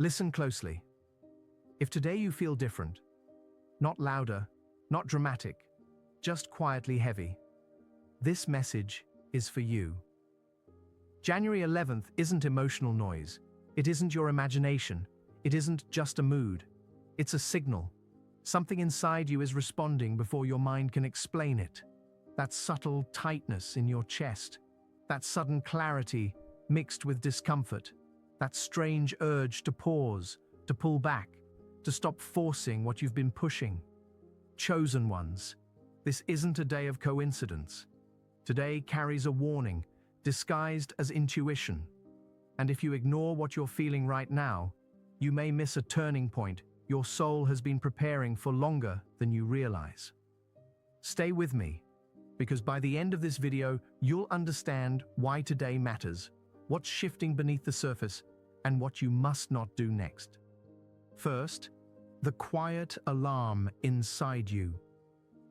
Listen closely. If today you feel different, not louder, not dramatic, just quietly heavy, this message is for you. January 11th isn't emotional noise. It isn't your imagination. It isn't just a mood. It's a signal. Something inside you is responding before your mind can explain it. That subtle tightness in your chest, that sudden clarity mixed with discomfort, that strange urge to pause, to pull back, to stop forcing what you've been pushing. Chosen ones, this isn't a day of coincidence. Today carries a warning, disguised as intuition. And if you ignore what you're feeling right now, you may miss a turning point your soul has been preparing for longer than you realize. Stay with me, because by the end of this video, you'll understand why today matters, what's shifting beneath the surface, and what you must not do next. First, the quiet alarm inside you.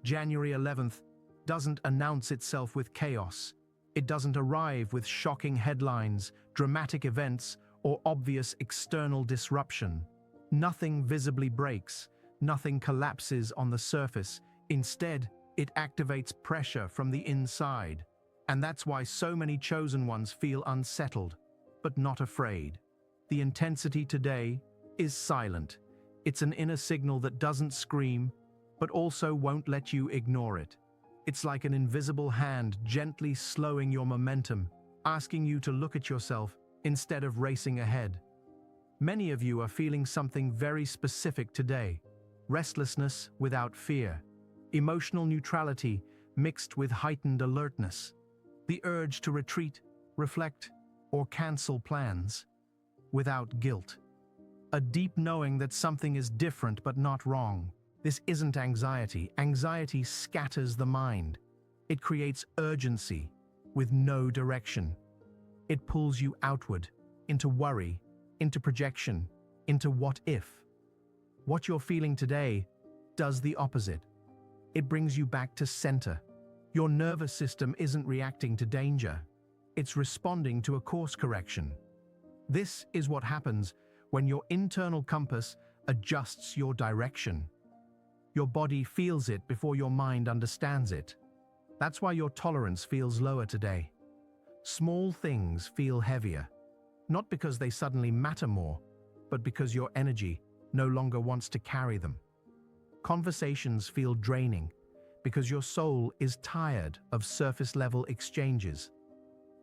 January 11th doesn't announce itself with chaos. It doesn't arrive with shocking headlines, dramatic events, or obvious external disruption. Nothing visibly breaks, nothing collapses on the surface. Instead, it activates pressure from the inside. And that's why so many chosen ones feel unsettled, but not afraid. The intensity today is silent. It's an inner signal that doesn't scream, but also won't let you ignore it. It's like an invisible hand gently slowing your momentum, asking you to look at yourself instead of racing ahead. Many of you are feeling something very specific today: restlessness without fear, emotional neutrality mixed with heightened alertness, the urge to retreat, reflect, or cancel plans without guilt. A deep knowing that something is different but not wrong. This isn't anxiety. Anxiety scatters the mind. It creates urgency with no direction. It pulls you outward, into worry, into projection, into what if. What you're feeling today does the opposite. It brings you back to center. Your nervous system isn't reacting to danger. It's responding to a course correction. This is what happens when your internal compass adjusts your direction. Your body feels it before your mind understands it. That's why your tolerance feels lower today. Small things feel heavier, not because they suddenly matter more, but because your energy no longer wants to carry them. Conversations feel draining because your soul is tired of surface-level exchanges.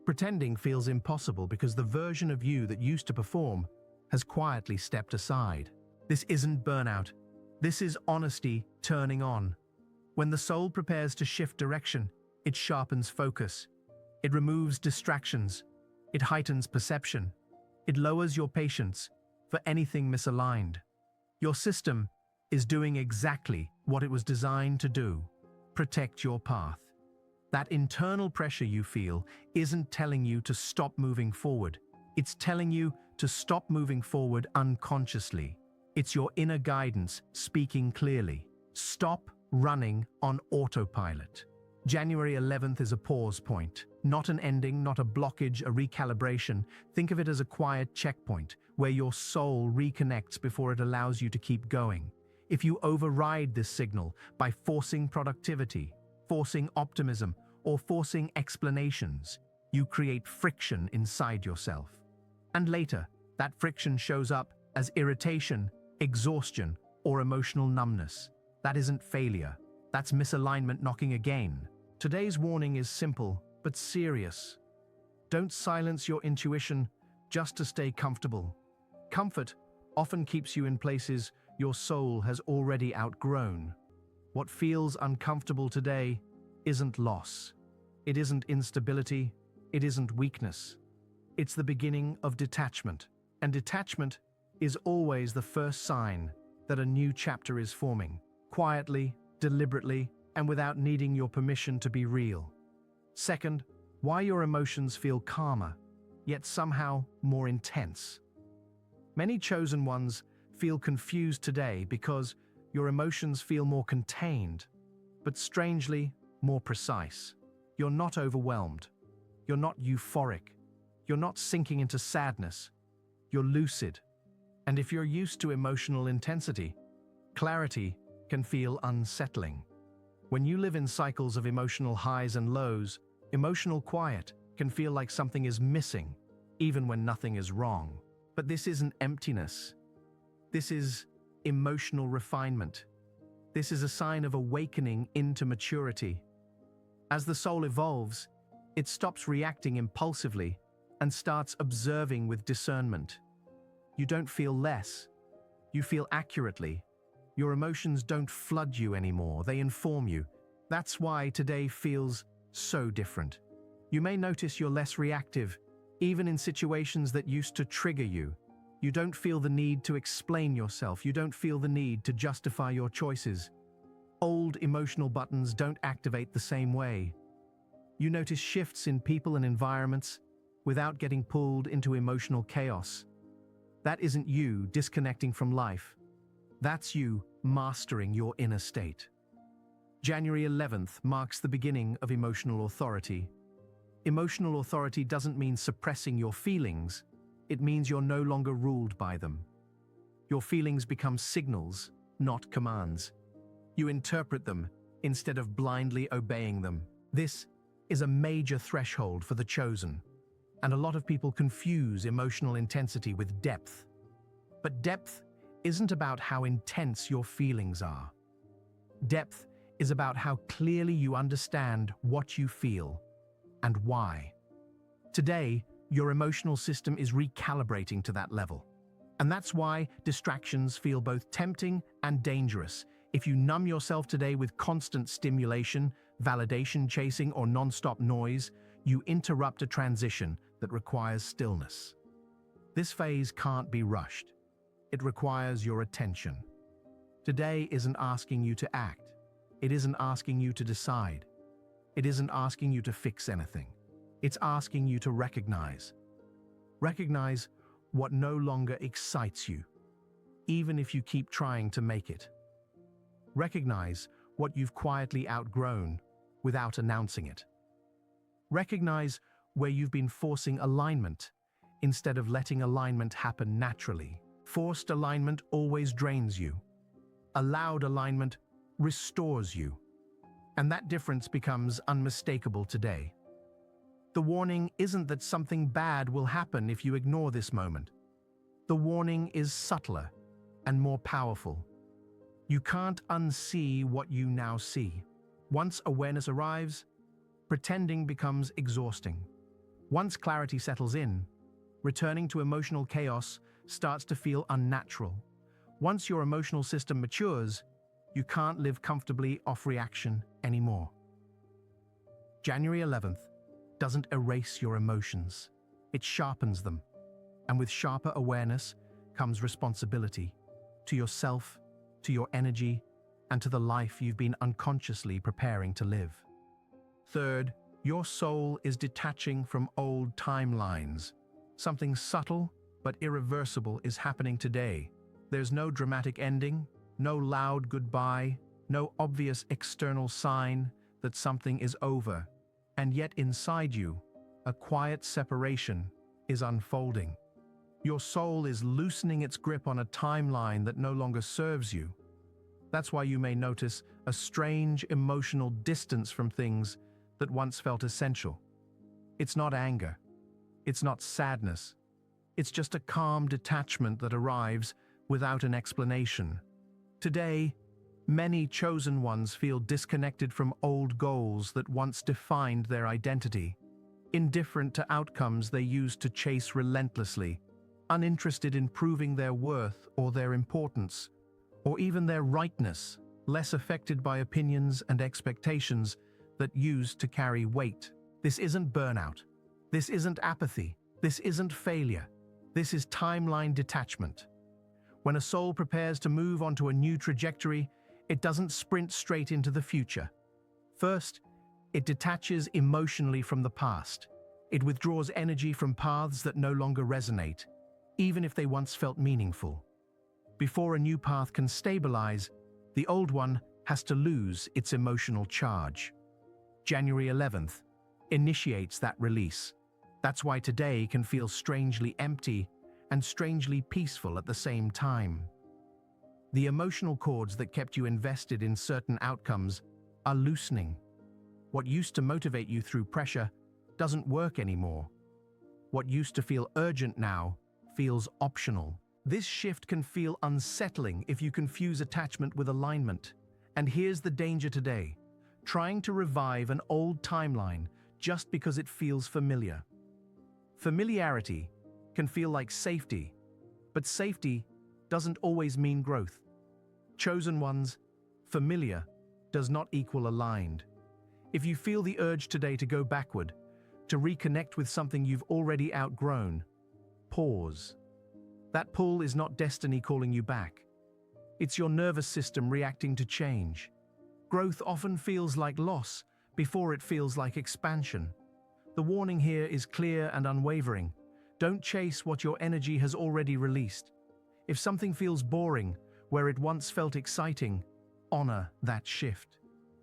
Pretending feels impossible because the version of you that used to perform has quietly stepped aside. This isn't burnout. This is honesty turning on. When the soul prepares to shift direction, it sharpens focus. It removes distractions. It heightens perception. It lowers your patience for anything misaligned. Your system is doing exactly what it was designed to do: protect your path. That internal pressure you feel isn't telling you to stop moving forward. It's telling you to stop moving forward unconsciously. It's your inner guidance speaking clearly. Stop running on autopilot. January 11th is a pause point, not an ending, not a blockage, a recalibration. Think of it as a quiet checkpoint where your soul reconnects before it allows you to keep going. If you override this signal by forcing productivity, forcing optimism, or forcing explanations, you create friction inside yourself. And later, that friction shows up as irritation, exhaustion, or emotional numbness. That isn't failure. That's misalignment knocking again. Today's warning is simple, but serious. Don't silence your intuition just to stay comfortable. Comfort often keeps you in places your soul has already outgrown. What feels uncomfortable today isn't loss. It isn't instability. It isn't weakness. It's the beginning of detachment. And detachment is always the first sign that a new chapter is forming, quietly, deliberately, and without needing your permission to be real. Second, why your emotions feel calmer, yet somehow more intense. Many chosen ones feel confused today because your emotions feel more contained, but strangely more precise. You're not overwhelmed. You're not euphoric. You're not sinking into sadness. You're lucid. And if you're used to emotional intensity, clarity can feel unsettling. When you live in cycles of emotional highs and lows, emotional quiet can feel like something is missing, even when nothing is wrong. But this isn't emptiness. This is emotional refinement. This is a sign of awakening into maturity. As the soul evolves, it stops reacting impulsively and starts observing with discernment. You don't feel less. You feel accurately. Your emotions don't flood you anymore, they inform you. That's why today feels so different. You may notice you're less reactive, even in situations that used to trigger you. You don't feel the need to explain yourself. You don't feel the need to justify your choices. Old emotional buttons don't activate the same way. You notice shifts in people and environments without getting pulled into emotional chaos. That isn't you disconnecting from life. That's you mastering your inner state. January 11th marks the beginning of emotional authority. Emotional authority doesn't mean suppressing your feelings. It means you're no longer ruled by them. Your feelings become signals, not commands. You interpret them instead of blindly obeying them. This is a major threshold for the chosen, and a lot of people confuse emotional intensity with depth. But depth isn't about how intense your feelings are. Depth is about how clearly you understand what you feel and why. Today, your emotional system is recalibrating to that level. And that's why distractions feel both tempting and dangerous. If you numb yourself today with constant stimulation, validation chasing, or non-stop noise, you interrupt a transition that requires stillness. This phase can't be rushed. It requires your attention. Today isn't asking you to act. It isn't asking you to decide. It isn't asking you to fix anything. It's asking you to recognize. Recognize what no longer excites you, even if you keep trying to make it. Recognize what you've quietly outgrown without announcing it. Recognize where you've been forcing alignment instead of letting alignment happen naturally. Forced alignment always drains you. Allowed alignment restores you. And that difference becomes unmistakable today. The warning isn't that something bad will happen if you ignore this moment. The warning is subtler and more powerful. You can't unsee what you now see. Once awareness arrives, pretending becomes exhausting. Once clarity settles in, returning to emotional chaos starts to feel unnatural. Once your emotional system matures, you can't live comfortably off reaction anymore. January 11th doesn't erase your emotions. It sharpens them. And with sharper awareness comes responsibility to yourself, to your energy, and to the life you've been unconsciously preparing to live. Third, your soul is detaching from old timelines. Something subtle but irreversible is happening today. There's no dramatic ending, no loud goodbye, no obvious external sign that something is over. And yet inside you, a quiet separation is unfolding. Your soul is loosening its grip on a timeline that no longer serves you. That's why you may notice a strange emotional distance from things that once felt essential. It's not anger. It's not sadness. It's just a calm detachment that arrives without an explanation. Today, many chosen ones feel disconnected from old goals that once defined their identity, indifferent to outcomes they used to chase relentlessly, uninterested in proving their worth or their importance, or even their rightness, less affected by opinions and expectations that used to carry weight. This isn't burnout. This isn't apathy. This isn't failure. This is timeline detachment. When a soul prepares to move onto a new trajectory, it doesn't sprint straight into the future. First, it detaches emotionally from the past. It withdraws energy from paths that no longer resonate, even if they once felt meaningful. Before a new path can stabilize, the old one has to lose its emotional charge. January 11th initiates that release. That's why today can feel strangely empty, and strangely peaceful at the same time. The emotional cords that kept you invested in certain outcomes are loosening. What used to motivate you through pressure doesn't work anymore. What used to feel urgent now feels optional. This shift can feel unsettling if you confuse attachment with alignment. And here's the danger today: trying to revive an old timeline just because it feels familiar. Familiarity can feel like safety, but safety doesn't always mean growth. Chosen ones, familiar does not equal aligned. If you feel the urge today to go backward, to reconnect with something you've already outgrown, pause. That pull is not destiny calling you back. It's your nervous system reacting to change. Growth often feels like loss before it feels like expansion. The warning here is clear and unwavering. Don't chase what your energy has already released. If something feels boring where it once felt exciting, honor that shift.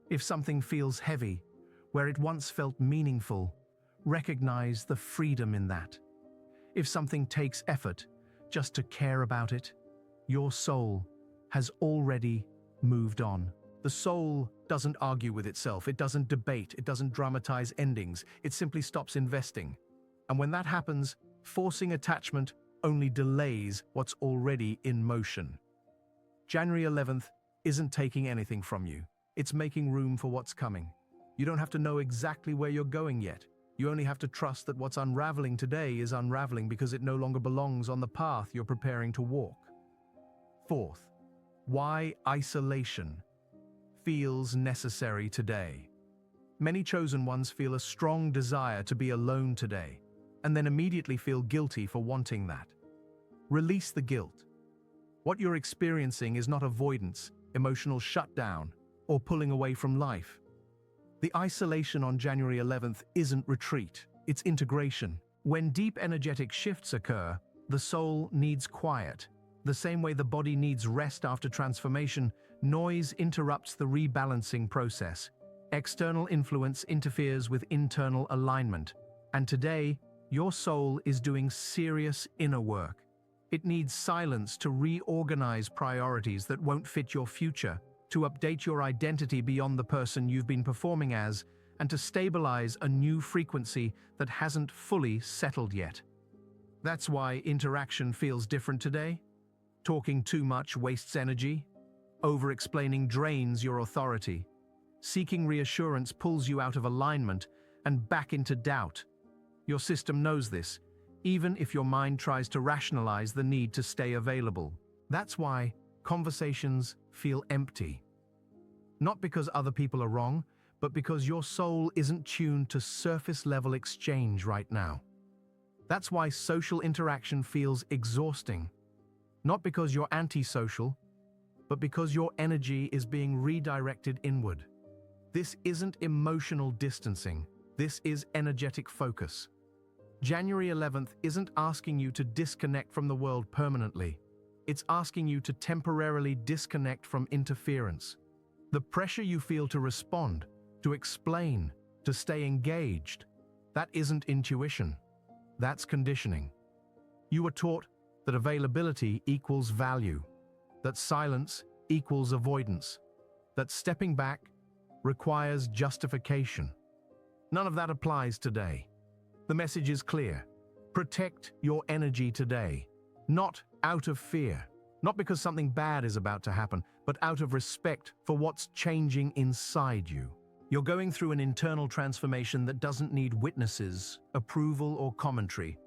If something feels heavy where it once felt meaningful, recognize the freedom in that. If something takes effort just to care about it, your soul has already moved on. The soul doesn't argue with itself, it doesn't debate, it doesn't dramatize endings, it simply stops investing. And when that happens, forcing attachment only delays what's already in motion. January 11th isn't taking anything from you. It's making room for what's coming. You don't have to know exactly where you're going yet. You only have to trust that what's unraveling today is unraveling because it no longer belongs on the path you're preparing to walk. Fourth, why isolation feels necessary today. Many chosen ones feel a strong desire to be alone today, and then immediately feel guilty for wanting that. Release the guilt. What you're experiencing is not avoidance, emotional shutdown, or pulling away from life. The isolation on January 11th isn't retreat, it's integration. When deep energetic shifts occur, the soul needs quiet. The same way the body needs rest after transformation, noise interrupts the rebalancing process. External influence interferes with internal alignment. And today, your soul is doing serious inner work. It needs silence to reorganize priorities that won't fit your future, to update your identity beyond the person you've been performing as, and to stabilize a new frequency that hasn't fully settled yet. That's why interaction feels different today. Talking too much wastes energy. Over-explaining drains your authority. Seeking reassurance pulls you out of alignment and back into doubt. Your system knows this, even if your mind tries to rationalize the need to stay available. That's why conversations feel empty. Not because other people are wrong, but because your soul isn't tuned to surface-level exchange right now. That's why social interaction feels exhausting. Not because you're antisocial, but because your energy is being redirected inward. This isn't emotional distancing, this is energetic focus. January 11th isn't asking you to disconnect from the world permanently. It's asking you to temporarily disconnect from interference. The pressure you feel to respond, to explain, to stay engaged, that isn't intuition. That's conditioning. You were taught that availability equals value, that silence equals avoidance, that stepping back requires justification. None of that applies today. The message is clear. Protect your energy today, not out of fear, not because something bad is about to happen, but out of respect for what's changing inside you. You're going through an internal transformation that doesn't need witnesses, approval, or commentary.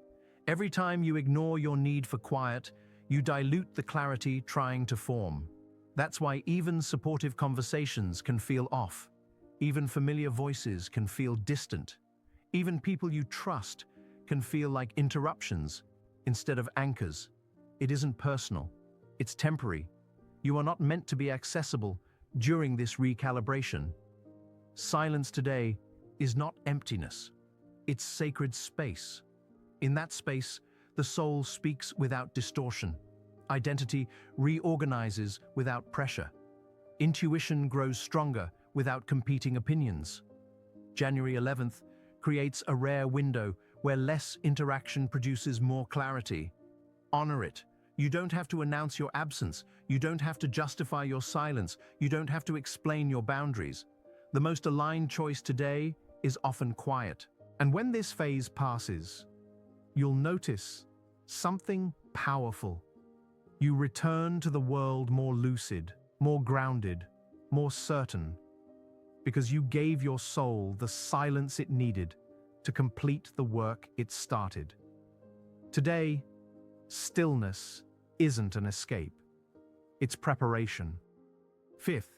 Every time you ignore your need for quiet, you dilute the clarity trying to form. That's why even supportive conversations can feel off. Even familiar voices can feel distant. Even people you trust can feel like interruptions instead of anchors. It isn't personal. It's temporary. You are not meant to be accessible during this recalibration. Silence today is not emptiness. It's sacred space. In that space, the soul speaks without distortion. Identity reorganizes without pressure. Intuition grows stronger without competing opinions. January 11th creates a rare window where less interaction produces more clarity. Honor it. You don't have to announce your absence. You don't have to justify your silence. You don't have to explain your boundaries. The most aligned choice today is often quiet. And when this phase passes, you'll notice something powerful. You return to the world more lucid, more grounded, more certain, because you gave your soul the silence it needed to complete the work it started. Today, stillness isn't an escape. It's preparation. Fifth,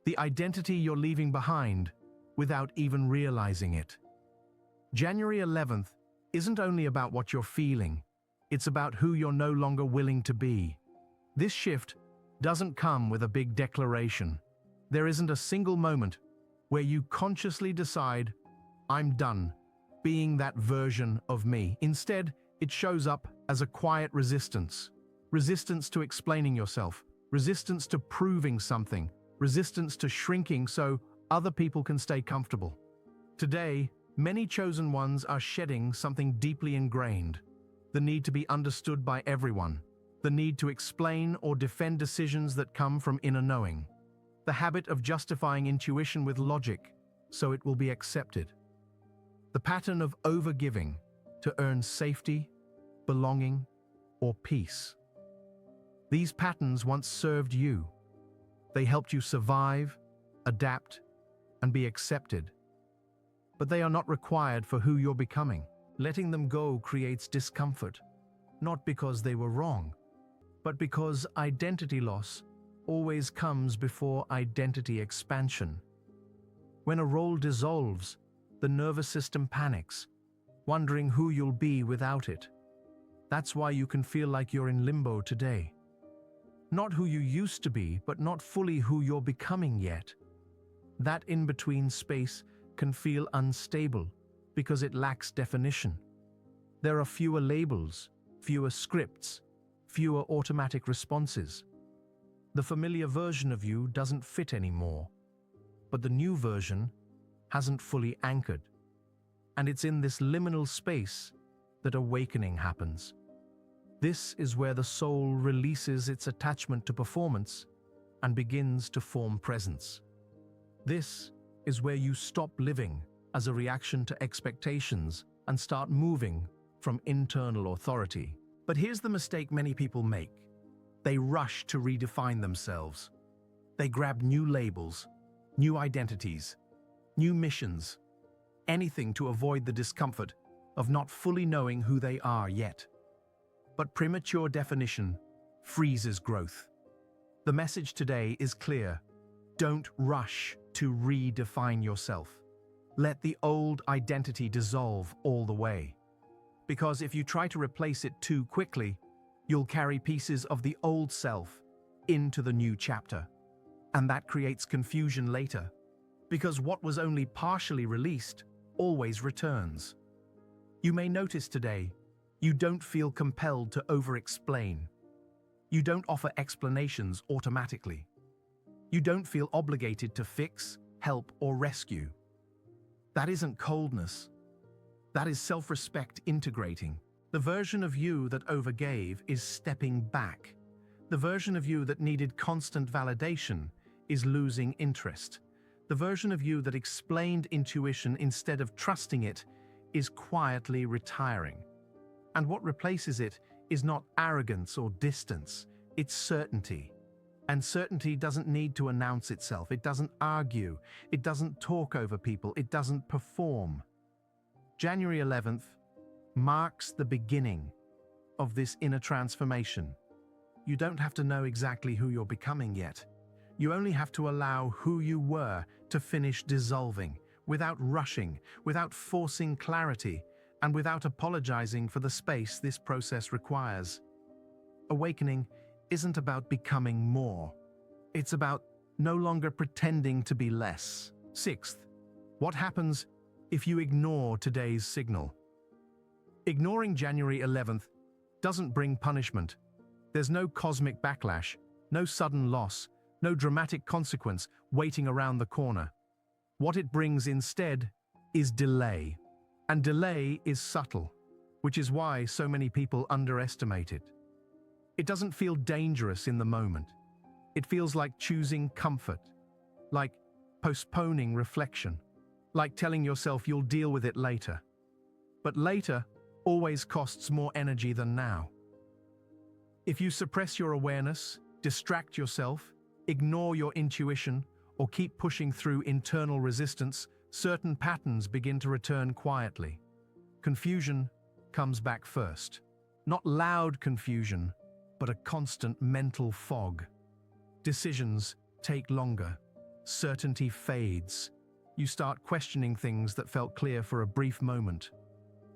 the identity you're leaving behind without even realizing it. January 11th isn't only about what you're feeling, it's about who you're no longer willing to be. This shift doesn't come with a big declaration. There isn't a single moment where you consciously decide, I'm done being that version of me. Instead, it shows up as a quiet resistance. Resistance to explaining yourself, resistance to proving something, resistance to shrinking so other people can stay comfortable. Today, many chosen ones are shedding something deeply ingrained: the need to be understood by everyone, the need to explain or defend decisions that come from inner knowing, the habit of justifying intuition with logic so it will be accepted, the pattern of overgiving to earn safety, belonging, or peace. These patterns once served you. They helped you survive, adapt, and be accepted. But they are not required for who you're becoming. Letting them go creates discomfort, not because they were wrong, but because identity loss always comes before identity expansion. When a role dissolves, the nervous system panics, wondering who you'll be without it. That's why you can feel like you're in limbo today. Not who you used to be, but not fully who you're becoming yet. That in-between space can feel unstable because it lacks definition. There are fewer labels, fewer scripts, fewer automatic responses. The familiar version of you doesn't fit anymore, but the new version hasn't fully anchored. And it's in this liminal space that awakening happens. This is where the soul releases its attachment to performance and begins to form presence. This is where you stop living as a reaction to expectations and start moving from internal authority. But here's the mistake many people make. They rush to redefine themselves. They grab new labels, new identities, new missions, anything to avoid the discomfort of not fully knowing who they are yet. But premature definition freezes growth. The message today is clear. Don't rush to redefine yourself. Let the old identity dissolve all the way. Because if you try to replace it too quickly, you'll carry pieces of the old self into the new chapter. And that creates confusion later, because what was only partially released always returns. You may notice today, you don't feel compelled to over-explain. You don't offer explanations automatically. You don't feel obligated to fix, help, or rescue. That isn't coldness. That is self-respect integrating. The version of you that overgave is stepping back. The version of you that needed constant validation is losing interest. The version of you that explained intuition instead of trusting it is quietly retiring. And what replaces it is not arrogance or distance, it's certainty. And certainty doesn't need to announce itself, it doesn't argue, it doesn't talk over people, it doesn't perform. January 11th marks the beginning of this inner transformation. You don't have to know exactly who you're becoming yet. You only have to allow who you were to finish dissolving, without rushing, without forcing clarity, and without apologizing for the space this process requires. Awakening isn't about becoming more. It's about no longer pretending to be less. Sixth, what happens if you ignore today's signal? Ignoring January 11th doesn't bring punishment. There's no cosmic backlash, no sudden loss, no dramatic consequence waiting around the corner. What it brings instead is delay. And delay is subtle, which is why so many people underestimate it. It doesn't feel dangerous in the moment. It feels like choosing comfort, like postponing reflection, like telling yourself you'll deal with it later. But later always costs more energy than now. If you suppress your awareness, distract yourself, ignore your intuition, or keep pushing through internal resistance, certain patterns begin to return quietly. Confusion comes back first. Not loud confusion, but a constant mental fog. Decisions take longer. Certainty fades. You start questioning things that felt clear for a brief moment.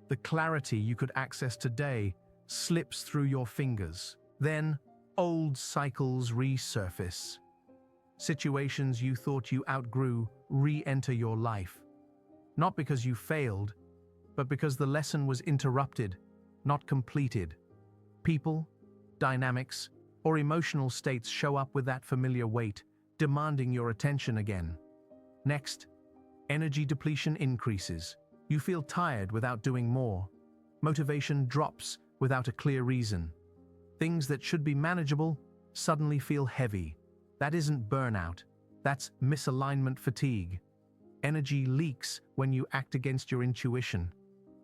The clarity you could access today slips through your fingers. Then, old cycles resurface. Situations you thought you outgrew re-enter your life. Not because you failed, but because the lesson was interrupted, not completed. People, dynamics, or emotional states show up with that familiar weight, demanding your attention again. Next, energy depletion increases. You feel tired without doing more. Motivation drops without a clear reason. Things that should be manageable suddenly feel heavy. That isn't burnout. That's misalignment fatigue. Energy leaks when you act against your intuition.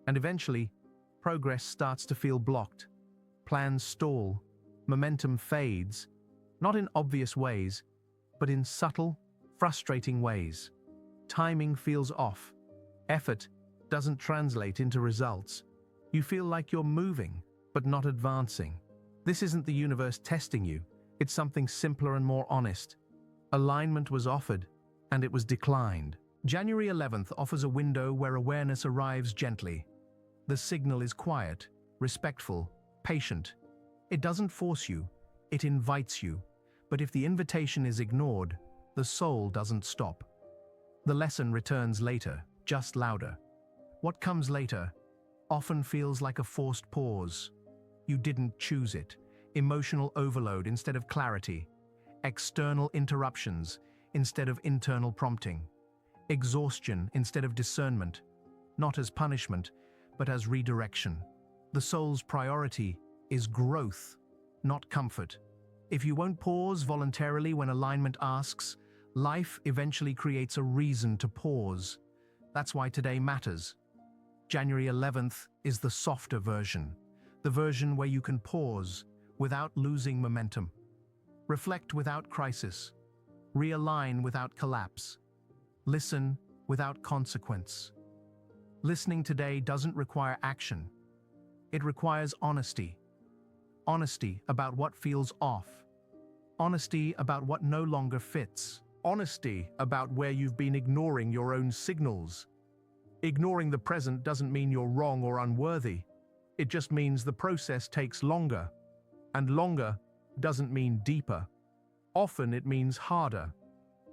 And eventually, progress starts to feel blocked. Plans stall. Momentum fades. Not in obvious ways, but in subtle, frustrating ways. Timing feels off. Effort doesn't translate into results. You feel like you're moving, but not advancing. This isn't the universe testing you. It's something simpler and more honest. Alignment was offered, and it was declined. January 11th offers a window where awareness arrives gently. The signal is quiet, respectful, patient. It doesn't force you, it invites you. But if the invitation is ignored, the soul doesn't stop. The lesson returns later, just louder. What comes later often feels like a forced pause. You didn't choose it. Emotional overload instead of clarity. External interruptions instead of internal prompting. Exhaustion instead of discernment. Not as punishment, but as redirection. The soul's priority is growth, not comfort. If you won't pause voluntarily when alignment asks, life eventually creates a reason to pause. That's why today matters. January 11th is the softer version. The version where you can pause without losing momentum. Reflect without crisis. Realign without collapse. Listen without consequence. Listening today doesn't require action. It requires honesty. Honesty about what feels off. Honesty about what no longer fits. Honesty about where you've been ignoring your own signals. Ignoring the present doesn't mean you're wrong or unworthy. It just means the process takes longer. And longer doesn't mean deeper. Often it means harder.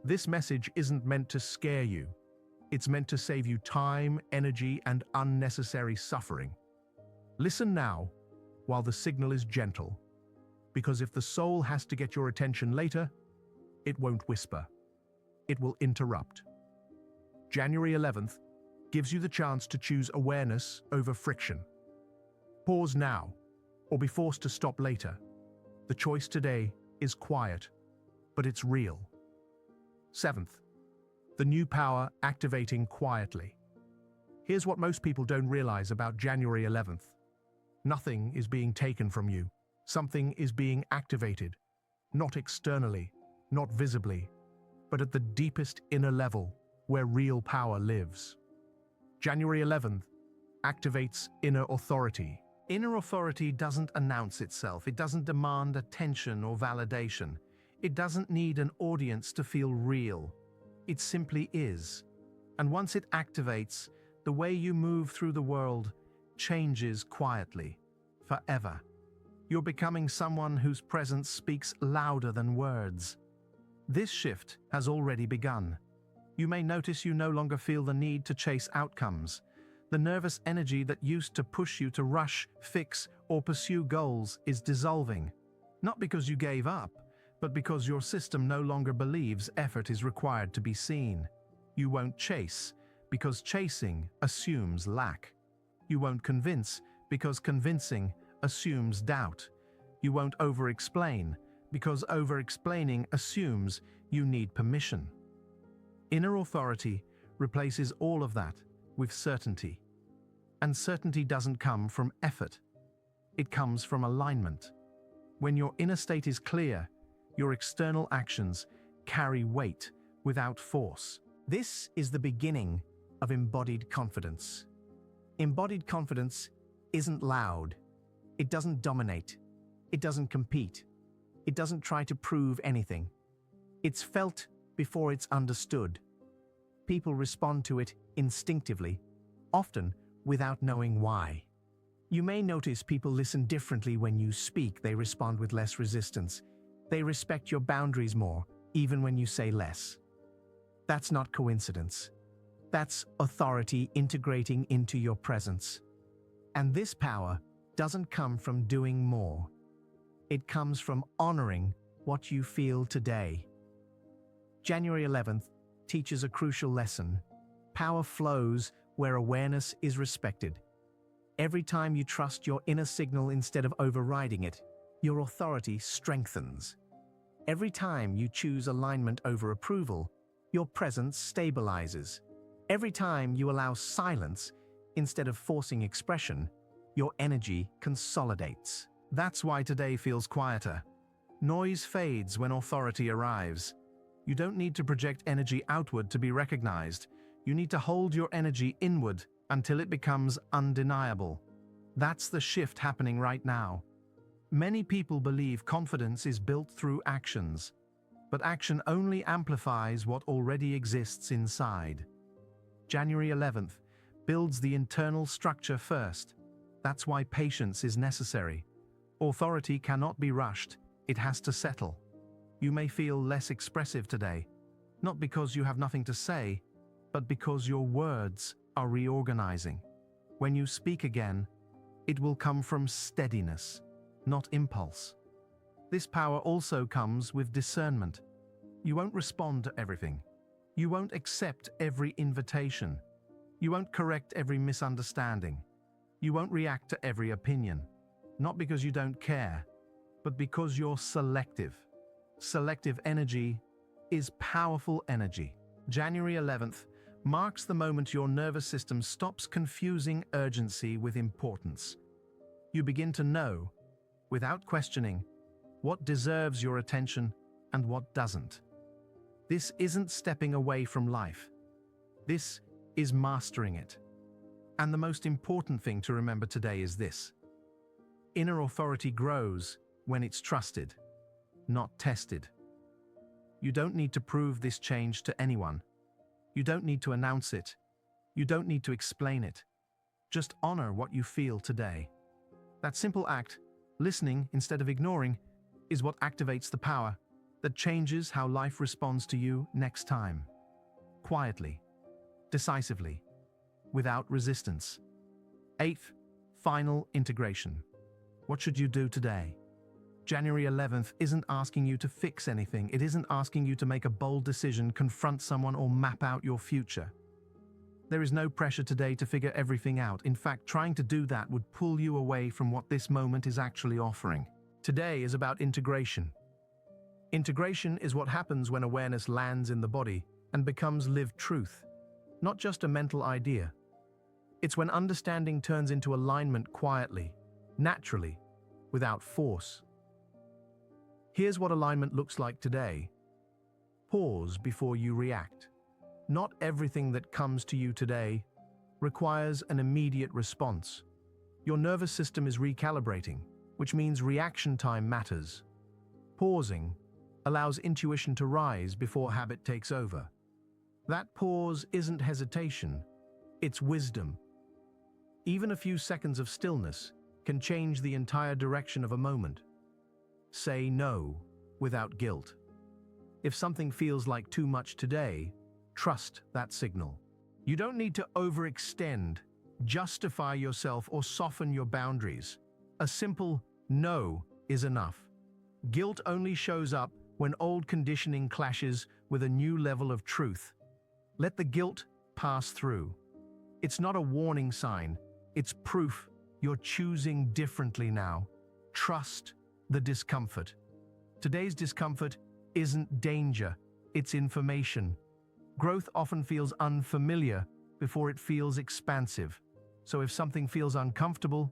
This message isn't meant to scare you. It's meant to save you time, energy, and unnecessary suffering. Listen now, while the signal is gentle. Because if the soul has to get your attention later, it won't whisper. It will interrupt. January 11th gives you the chance to choose awareness over friction. Pause now, or be forced to stop later. The choice today is quiet, but it's real. 7th, the new power activating quietly. Here's what most people don't realize about January 11th. Nothing is being taken from you. Something is being activated. Not externally, not visibly, but at the deepest inner level where real power lives. January 11th activates inner authority. Inner authority doesn't announce itself. It doesn't demand attention or validation. It doesn't need an audience to feel real. It simply is. And once it activates, the way you move through the world changes quietly, forever. You're becoming someone whose presence speaks louder than words. This shift has already begun. You may notice you no longer feel the need to chase outcomes. The nervous energy that used to push you to rush, fix, or pursue goals is dissolving. Not because you gave up, but because your system no longer believes effort is required to be seen. You won't chase, because chasing assumes lack. You won't convince, because convincing assumes doubt. You won't over-explain, because over-explaining assumes you need permission. Inner authority replaces all of that with certainty. And certainty doesn't come from effort. It comes from alignment. When your inner state is clear, your external actions carry weight without force. This is the beginning of embodied confidence. Embodied confidence isn't loud. It doesn't dominate. It doesn't compete. It doesn't try to prove anything. It's felt before it's understood. People respond to it instinctively, often without knowing why. You may notice people listen differently when you speak. They respond with less resistance. They respect your boundaries more, even when you say less. That's not coincidence. That's authority integrating into your presence. And this power doesn't come from doing more. It comes from honoring what you feel today. January 11th teaches a crucial lesson. Power flows where awareness is respected. Every time you trust your inner signal instead of overriding it, your authority strengthens. Every time you choose alignment over approval, your presence stabilizes. Every time you allow silence instead of forcing expression, your energy consolidates. That's why today feels quieter. Noise fades when authority arrives. You don't need to project energy outward to be recognized. You need to hold your energy inward until it becomes undeniable. That's the shift happening right now. Many people believe confidence is built through actions, but action only amplifies what already exists inside. January 11th builds the internal structure first. That's why patience is necessary. Authority cannot be rushed, it has to settle. You may feel less expressive today, not because you have nothing to say, but because your words are reorganizing. When you speak again, it will come from steadiness, not impulse. This power also comes with discernment. You won't respond to everything. You won't accept every invitation. You won't correct every misunderstanding. You won't react to every opinion. Not because you don't care, but because you're selective. Selective energy is powerful energy. January 11th marks the moment your nervous system stops confusing urgency with importance. You begin to know, without questioning, what deserves your attention and what doesn't. This isn't stepping away from life. This is mastering it. And the most important thing to remember today is this: inner authority grows when it's trusted, not tested. You don't need to prove this change to anyone. You don't need to announce it. You don't need to explain it. Just honor what you feel today. That simple act, listening instead of ignoring, is what activates the power that changes how life responds to you next time. Quietly, decisively, without resistance. 8th, final integration. What should you do today? January 11th isn't asking you to fix anything. It isn't asking you to make a bold decision, confront someone, or map out your future. There is no pressure today to figure everything out. In fact, trying to do that would pull you away from what this moment is actually offering. Today is about integration. Integration is what happens when awareness lands in the body and becomes lived truth, not just a mental idea. It's when understanding turns into alignment quietly, naturally, without force. Here's what alignment looks like today. Pause before you react. Not everything that comes to you today requires an immediate response. Your nervous system is recalibrating, which means reaction time matters. Pausing allows intuition to rise before habit takes over. That pause isn't hesitation, it's wisdom. Even a few seconds of stillness can change the entire direction of a moment. Say no without guilt. If something feels like too much today, trust that signal. You don't need to overextend, justify yourself, or soften your boundaries. A simple no is enough. Guilt only shows up when old conditioning clashes with a new level of truth. Let the guilt pass through. It's not a warning sign, it's proof you're choosing differently now. Trust the discomfort. Today's discomfort isn't danger, it's information. Growth often feels unfamiliar before it feels expansive. So if something feels uncomfortable,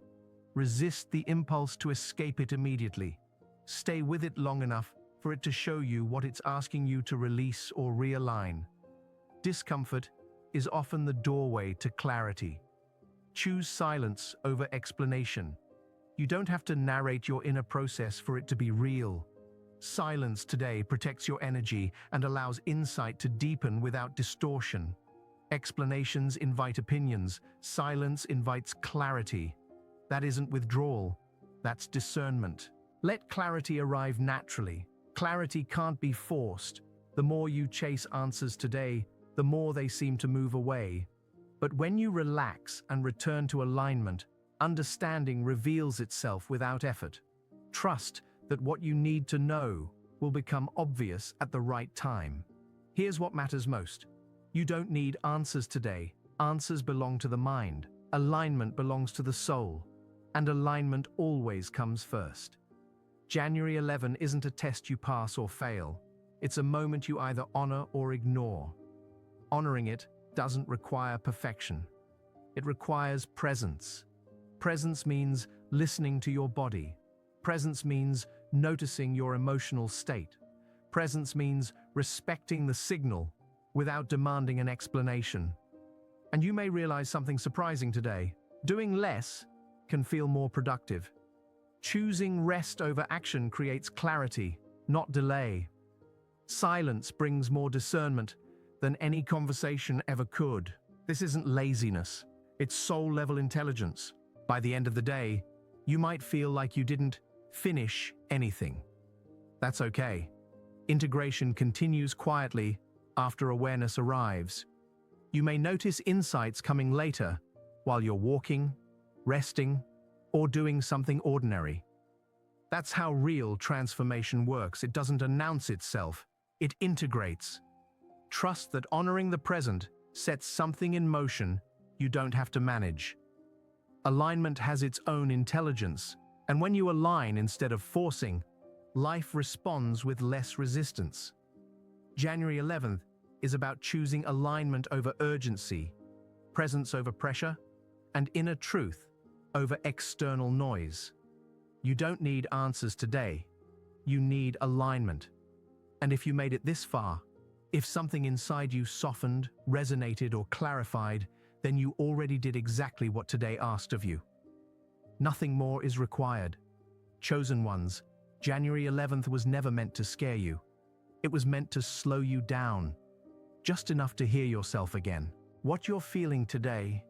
resist the impulse to escape it immediately. Stay with it long enough for it to show you what it's asking you to release or realign. Discomfort is often the doorway to clarity. Choose silence over explanation. You don't have to narrate your inner process for it to be real. Silence today protects your energy and allows insight to deepen without distortion. Explanations invite opinions. Silence invites clarity. That isn't withdrawal, that's discernment. Let clarity arrive naturally. Clarity can't be forced. The more you chase answers today, the more they seem to move away. But when you relax and return to alignment, understanding reveals itself without effort. Trust that what you need to know will become obvious at the right time. Here's what matters most. You don't need answers today. Answers belong to the mind. Alignment belongs to the soul. And alignment always comes first. January 11 isn't a test you pass or fail. It's a moment you either honor or ignore. Honoring it doesn't require perfection. It requires presence. Presence means listening to your body. Presence means noticing your emotional state. Presence means respecting the signal without demanding an explanation. And you may realize something surprising today. Doing less can feel more productive. Choosing rest over action creates clarity, not delay. Silence brings more discernment than any conversation ever could. This isn't laziness, it's soul-level intelligence. By the end of the day, you might feel like you didn't finish anything. That's okay. Integration continues quietly after awareness arrives. You may notice insights coming later while you're walking, resting, or doing something ordinary. That's how real transformation works. It doesn't announce itself, it integrates. Trust that honoring the present sets something in motion you don't have to manage. Alignment has its own intelligence, and when you align instead of forcing, life responds with less resistance. January 11th is about choosing alignment over urgency, presence over pressure, and inner truth over external noise. You don't need answers today. You need alignment. And if you made it this far, if something inside you softened, resonated, or clarified, then you already did exactly what today asked of you. Nothing more is required. Chosen ones, January 11th was never meant to scare you. It was meant to slow you down, just enough to hear yourself again. What you're feeling today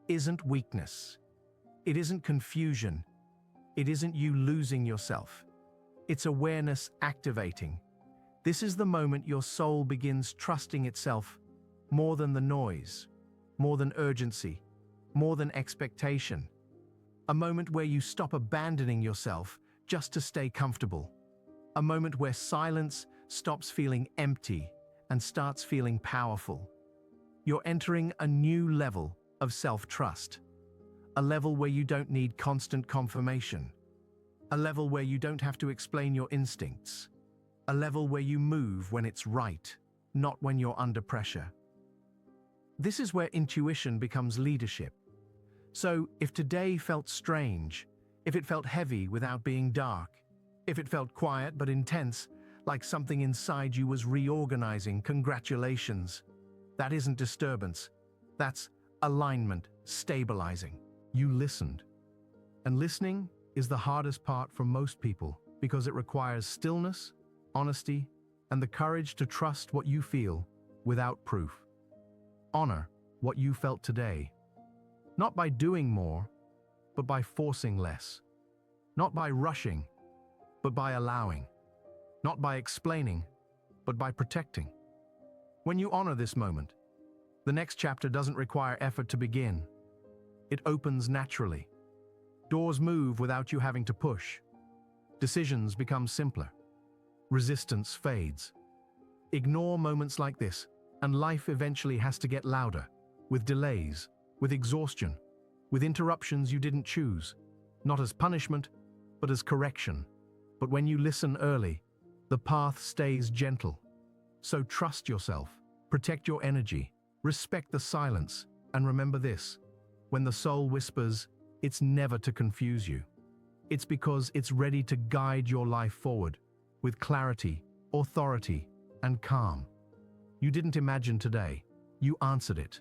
isn't weakness. It isn't confusion. It isn't you losing yourself. It's awareness activating. This is the moment your soul begins trusting itself more than the noise, more than urgency, more than expectation. A moment where you stop abandoning yourself just to stay comfortable. A moment where silence stops feeling empty and starts feeling powerful. You're entering a new level of self-trust. A level where you don't need constant confirmation. A level where you don't have to explain your instincts. A level where you move when it's right, not when you're under pressure. This is where intuition becomes leadership. So, if today felt strange, if it felt heavy without being dark, if it felt quiet but intense, like something inside you was reorganizing, congratulations. That isn't disturbance. That's alignment, stabilizing. You listened. And listening is the hardest part for most people because it requires stillness, honesty, and the courage to trust what you feel without proof. Honor what you felt today. Not by doing more, but by forcing less. Not by rushing, but by allowing. Not by explaining, but by protecting. When you honor this moment, the next chapter doesn't require effort to begin. It opens naturally. Doors move without you having to push. Decisions become simpler. Resistance fades. Ignore moments like this, and life eventually has to get louder, with delays, with exhaustion, with interruptions you didn't choose, not as punishment, but as correction. But when you listen early, the path stays gentle. So trust yourself, protect your energy, respect the silence, and remember this: when the soul whispers, it's never to confuse you. It's because it's ready to guide your life forward with clarity, authority, and calm. You didn't imagine today, you answered it.